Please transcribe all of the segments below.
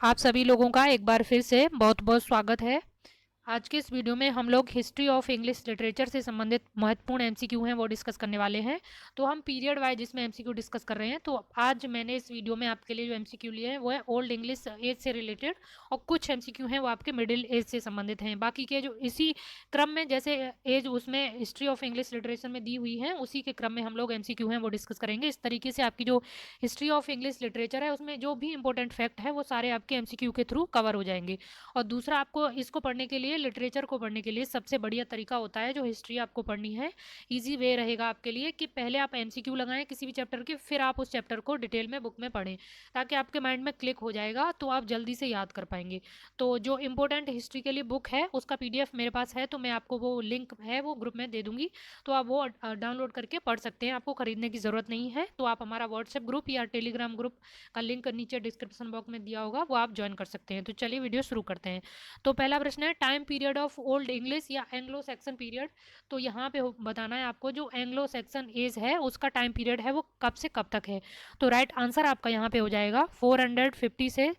आप सभी लोगों का एक बार फिर से बहुत बहुत स्वागत है। आज के इस वीडियो में हम लोग हिस्ट्री ऑफ इंग्लिश लिटरेचर से संबंधित महत्वपूर्ण एमसीक्यू हैं वो डिस्कस करने वाले हैं। तो हम पीरियड वाइज इसमें एमसीक्यू डिस्कस कर रहे हैं। तो आज मैंने इस वीडियो में आपके लिए जो एमसीक्यू लिए हैं वो है ओल्ड इंग्लिश एज से रिलेटेड, और कुछ एमसीक्यू हैं वो आपके मिडिल एज से संबंधित हैं। बाकी के जो इसी क्रम में जैसे एज उसमें हिस्ट्री ऑफ इंग्लिश लिटरेचर में दी हुई है, उसी के क्रम में हम लोग एमसीक्यू हैं वो डिस्कस करेंगे। इस तरीके से आपकी जो हिस्ट्री ऑफ इंग्लिश लिटरेचर है उसमें जो भी इंपॉर्टेंट फैक्ट है वो सारे आपके एमसीक्यू के थ्रू कवर हो जाएंगे। और दूसरा, आपको इसको पढ़ने के लिए, लिटरेचर को पढ़ने के लिए सबसे बढ़िया तरीका होता है जो हिस्ट्री आपको पढ़नी है, इजी वे रहेगा आपके लिए कि पहले आप एमसीक्यू लगाएं किसी भी चैप्टर के, फिर आप उस चैप्टर को डिटेल में बुक में पढ़ें, ताकि आपके माइंड में क्लिक हो जाएगा तो आप जल्दी से याद कर पाएंगे। तो जो इंपॉर्टेंट हिस्ट्री के लिए बुक है उसका पीडीएफ मेरे पास है, तो मैं आपको वो लिंक है वो ग्रुप में दे दूंगी, तो आप वो डाउनलोड करके पढ़ सकते हैं। आपको खरीदने की ज़रूरत नहीं है। तो आप हमारा व्हाट्सएप ग्रुप या टेलीग्राम ग्रुप का लिंक नीचे डिस्क्रिप्शन बॉक्स में दिया होगा, वो आप ज्वाइन कर सकते हैं। तो चलिए वीडियो शुरू करते हैं। तो पहला प्रश्न है, time period of old English या एंग्लो सैक्सन पीरियड। तो यहाँ पे बताना है आपको जो एंग्लो सैक्सन एज है उसका टाइम पीरियड है वो कब से कब तक है। तो राइट आंसर आपका यहाँ पे हो जाएगा 450 से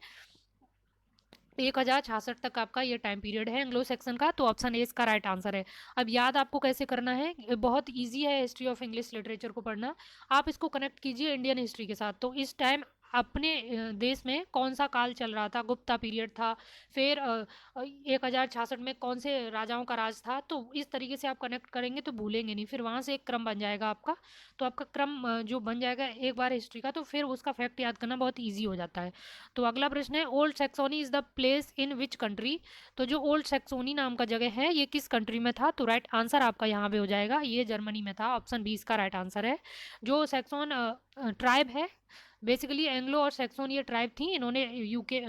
1066 तक आपका ये टाइम पीरियड है एंग्लो सेक्शन का। तो ऑप्शन ए इसका राइट आंसर है। अब याद आपको कैसे करना है, बहुत इजी है हिस्ट्री ऑफ इंग्लिश लिटरेचर को पढ़ना। आप इसको कनेक्ट कीजिए इंडियन हिस्ट्री के साथ। तो इस टाइम अपने देश में कौन सा काल चल रहा था, गुप्ता पीरियड था, फिर 1066 में कौन से राजाओं का राज था। तो इस तरीके से आप कनेक्ट करेंगे तो भूलेंगे नहीं, फिर वहाँ से एक क्रम बन जाएगा आपका। तो आपका क्रम जो बन जाएगा एक बार हिस्ट्री का, तो फिर उसका फैक्ट याद करना बहुत ईजी हो जाता है। तो अगला प्रश्न है, old Saxony is the place in which country. तो जो ओल्ड सेक्सोनी नाम का जगह है ये किस कंट्री में था। तो राइट आंसर आपका यहाँ पे हो जाएगा, ये जर्मनी में था। ऑप्शन बी इसका राइट आंसर है। जो सेक्सोन ट्राइब है, बेसिकली एंग्लो और सेक्सोन ये ट्राइब थी, इन्होंने यूके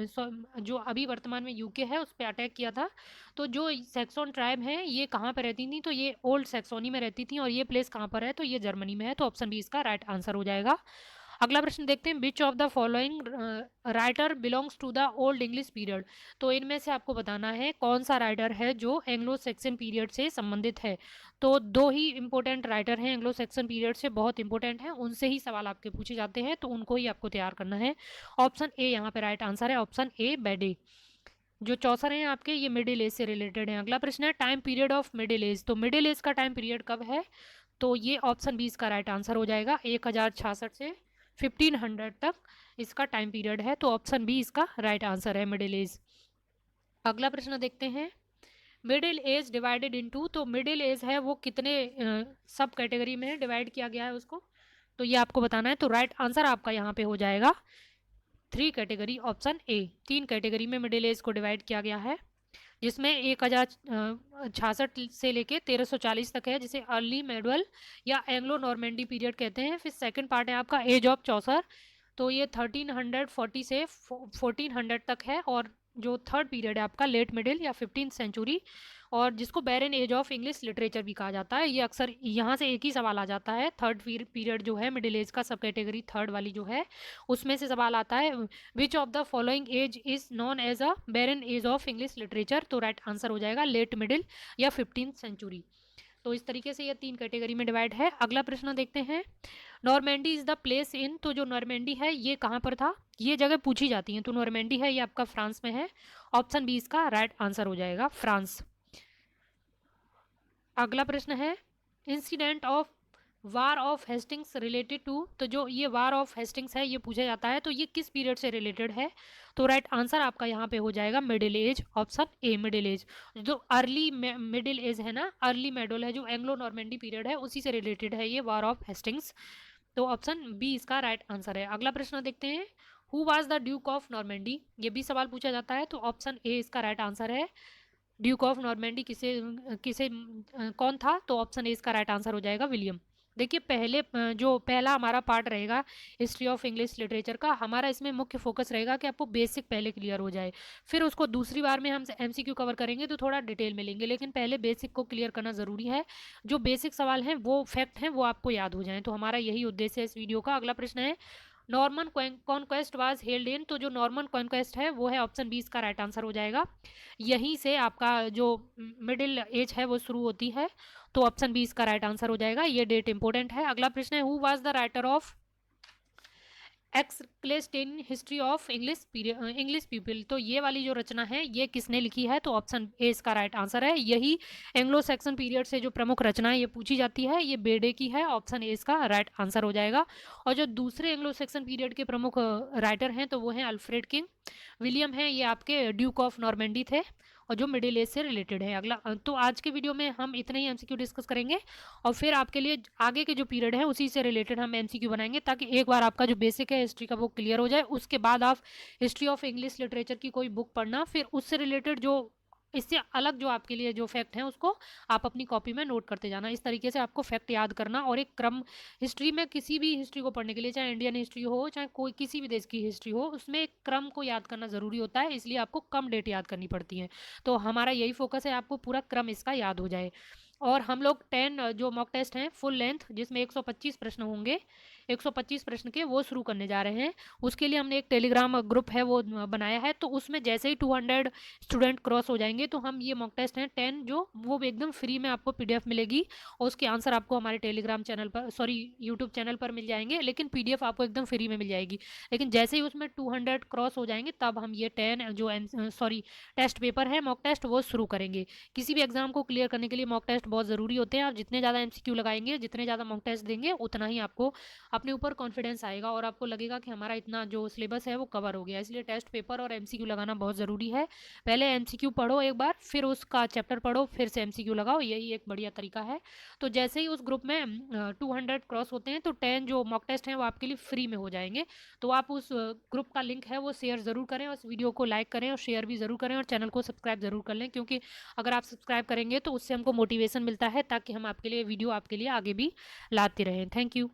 जो अभी वर्तमान में यूके है उस पर अटैक किया था। तो जो सेक्सोन ट्राइब है ये कहाँ पर रहती थी, तो ये ओल्ड सेक्सोनी में रहती थी, और ये प्लेस कहाँ पर है, तो ये जर्मनी में है। तो ऑप्शन बी इसका राइट आंसर हो जाएगा। अगला प्रश्न देखते हैं, which of the following writer belongs to the old English period. तो इनमें से आपको बताना है कौन सा राइटर है जो एंग्लो सेक्सन पीरियड से संबंधित है। तो दो ही इंपॉर्टेंट राइटर हैं एंग्लो सेक्सन पीरियड से, बहुत इंपॉर्टेंट हैं, उनसे ही सवाल आपके पूछे जाते हैं, तो उनको ही आपको तैयार करना है। ऑप्शन ए यहाँ पे राइट आंसर है, ऑप्शन ए बेडे। जो चौसर हैं आपके ये मिडिल एज से रिलेटेड है। अगला प्रश्न है, time period of middle age. तो मिडिल एज का टाइम पीरियड कब है, तो ये ऑप्शन बी इसका राइट आंसर हो जाएगा, 1066 से 1500 तक इसका टाइम पीरियड है। तो ऑप्शन बी इसका राइट आंसर है, मिडिल एज। अगला प्रश्न देखते हैं, मिडिल एज डिवाइडेड इनटू। तो मिडिल एज है वो कितने सब कैटेगरी में डिवाइड किया गया है उसको, तो ये आपको बताना है। तो राइट आंसर आपका यहाँ पे हो जाएगा 3 कैटेगरी, ऑप्शन ए। 3 कैटेगरी में मिडिल एज को डिवाइड किया गया है, जिसमें 1066 से लेके 1340 तक है, जिसे अर्ली मेडवल या एंग्लो नॉर्मेंडी पीरियड कहते हैं। फिर सेकंड पार्ट है आपका एज ऑफ चौसर, तो ये 1340 से 1400 तक है। और जो थर्ड पीरियड है आपका लेट मिडिल या 15th सेंचुरी, और जिसको बैरन एज ऑफ इंग्लिश लिटरेचर भी कहा जाता है। ये अक्सर यहाँ से एक ही सवाल आ जाता है, थर्ड पीरियड जो है मिडिल एज का सब कैटेगरी थर्ड वाली जो है उसमें से सवाल आता है, which of the following age is known as a barren age of English literature. तो राइट आंसर हो जाएगा लेट मिडिल या 15th सेंचुरी। तो इस तरीके से ये 3 कैटेगरी में डिवाइड है। अगला प्रश्न देखते हैं, नॉर्मेंडी इज द प्लेस इन। तो जो नॉर्मेंडी है ये कहाँ पर था, ये जगह पूछी जाती है। तो नॉर्मेंडी है ये आपका फ्रांस में है, ऑप्शन बी इसका राइट आंसर हो जाएगा, फ्रांस। अगला प्रश्न है, incident of war of Hastings related to. तो जो ये वार ऑफ हेस्टिंग्स है ये पूछा जाता है, तो ये किस पीरियड से रिलेटेड है। तो राइट आंसर आपका यहाँ पे हो जाएगा middle age, option a middle age. जो अर्ली मिडिल एज है ना, अर्ली मेडोल है, जो एंग्लो नॉर्मेंडी पीरियड है उसी से रिलेटेड है ये वार ऑफ हेस्टिंग्स। तो ऑप्शन बी इसका राइट आंसर है। अगला प्रश्न देखते हैं, who was the Duke of Normandy. ये भी सवाल पूछा जाता है, तो ऑप्शन ए इसका राइट आंसर है। ड्यूक ऑफ नॉर्मेंडी किसे किसे कौन था, तो ऑप्शन ए इसका राइट आंसर हो जाएगा, विलियम। देखिए पहले जो पहला हमारा पार्ट रहेगा हिस्ट्री ऑफ इंग्लिश लिटरेचर का, हमारा इसमें मुख्य फोकस रहेगा कि आपको बेसिक पहले क्लियर हो जाए, फिर उसको दूसरी बार में हम एमसीक्यू कवर करेंगे तो थोड़ा डिटेल में लेंगे, लेकिन पहले बेसिक को क्लियर करना ज़रूरी है। जो बेसिक सवाल हैं वो फैक्ट हैं वो आपको याद हो जाएं, तो हमारा यही उद्देश्य है इस वीडियो का। अगला प्रश्न है, Norman conquest was held in. तो जो नॉर्मन कॉन्क्वेस्ट है वो है ऑप्शन बी इसका राइट आंसर हो जाएगा। यहीं से आपका जो मिडिल एज है वो शुरू होती है, तो ऑप्शन बी इसका राइट आंसर हो जाएगा, ये डेट इंपॉर्टेंट है। अगला प्रश्न है, who was the writer of एक्सक्लेस्टेन हिस्ट्री ऑफ इंग्लिश पीपल। तो ये वाली जो रचना है ये किसने लिखी है? तो ऑप्शन ए इसका राइट आंसर है। यही एंग्लो सैक्सन पीरियड से जो प्रमुख रचनाएं ये पूछी जाती है, ये बेडे की है। ऑप्शन ए इसका राइट आंसर हो जाएगा। और जो दूसरे एंग्लो सैक्सन पीरियड के प्रमुख राइटर हैं तो वो हैं अल्फ्रेड किंग। विलियम है ये आपके ड्यूक ऑफ नॉर्मेंडी थे, और जो मिडिल एज से रिलेटेड है। अगला तो आज के वीडियो में हम इतने ही एमसीक्यू डिस्कस करेंगे, और फिर आपके लिए आगे के जो पीरियड है उसी से रिलेटेड हम एमसीक्यू बनाएंगे, ताकि एक बार आपका जो बेसिक है हिस्ट्री का वो क्लियर हो जाए। उसके बाद आप हिस्ट्री ऑफ इंग्लिश लिटरेचर की कोई बुक पढ़ना, फिर उससे रिलेटेड जो इससे अलग जो आपके लिए जो फैक्ट हैं उसको आप अपनी कॉपी में नोट करते जाना। इस तरीके से आपको फैक्ट याद करना, और एक क्रम हिस्ट्री में किसी भी हिस्ट्री को पढ़ने के लिए, चाहे इंडियन हिस्ट्री हो चाहे कोई किसी भी देश की हिस्ट्री हो, उसमें एक क्रम को याद करना ज़रूरी होता है। इसलिए आपको कम डेट याद करनी पड़ती है। तो हमारा यही फोकस है, आपको पूरा क्रम इसका याद हो जाए। और हम लोग 10 जो मॉक टेस्ट हैं फुल लेंथ, जिसमें 125 प्रश्न होंगे, 125 प्रश्न के वो शुरू करने जा रहे हैं। उसके लिए हमने एक टेलीग्राम ग्रुप है वो बनाया है। तो उसमें जैसे ही 200 स्टूडेंट क्रॉस हो जाएंगे तो हम ये मॉक टेस्ट हैं 10 जो वो एकदम फ्री में आपको पीडीएफ मिलेगी, और उसके आंसर आपको हमारे टेलीग्राम चैनल पर, सॉरी यूट्यूब चैनल पर मिल जाएंगे, लेकिन पीडीएफ आपको एकदम फ्री में मिल जाएगी। लेकिन जैसे ही उसमें 200 क्रॉस हो जाएंगे तब हम ये 10 जो टेस्ट पेपर है मॉक टेस्ट वो शुरू करेंगे। किसी भी एग्जाम को क्लियर करने के लिए मॉक टेस्ट बहुत ज़रूरी होते हैं, और जितने ज़्यादा एमसीक्यू लगाएंगे, जितने ज़्यादा मॉक टेस्ट देंगे, उतना ही आपको अपने ऊपर कॉन्फिडेंस आएगा, और आपको लगेगा कि हमारा इतना जो सिलेबस है वो कवर हो गया। इसलिए टेस्ट पेपर और एमसीक्यू लगाना बहुत ज़रूरी है। पहले एमसीक्यू पढ़ो एक बार, फिर उसका चैप्टर पढ़ो, फिर से एमसीक्यू लगाओ, यही एक बढ़िया तरीका है। तो जैसे ही उस ग्रुप में 200 क्रॉस होते हैं तो 10 जो मॉक टेस्ट हैं वो आपके लिए फ्री में हो जाएंगे। तो आप उस ग्रुप का लिंक है वो शेयर ज़रूर करें, और उस वीडियो को लाइक करें और शेयर भी ज़रूर करें, और चैनल को सब्सक्राइब ज़रूर कर लें, क्योंकि अगर आप सब्सक्राइब करेंगे तो उससे हमको मोटिवेशन मिलता है, ताकि हम आपके लिए वीडियो आपके लिए आगे भी लाते रहें। Thank you.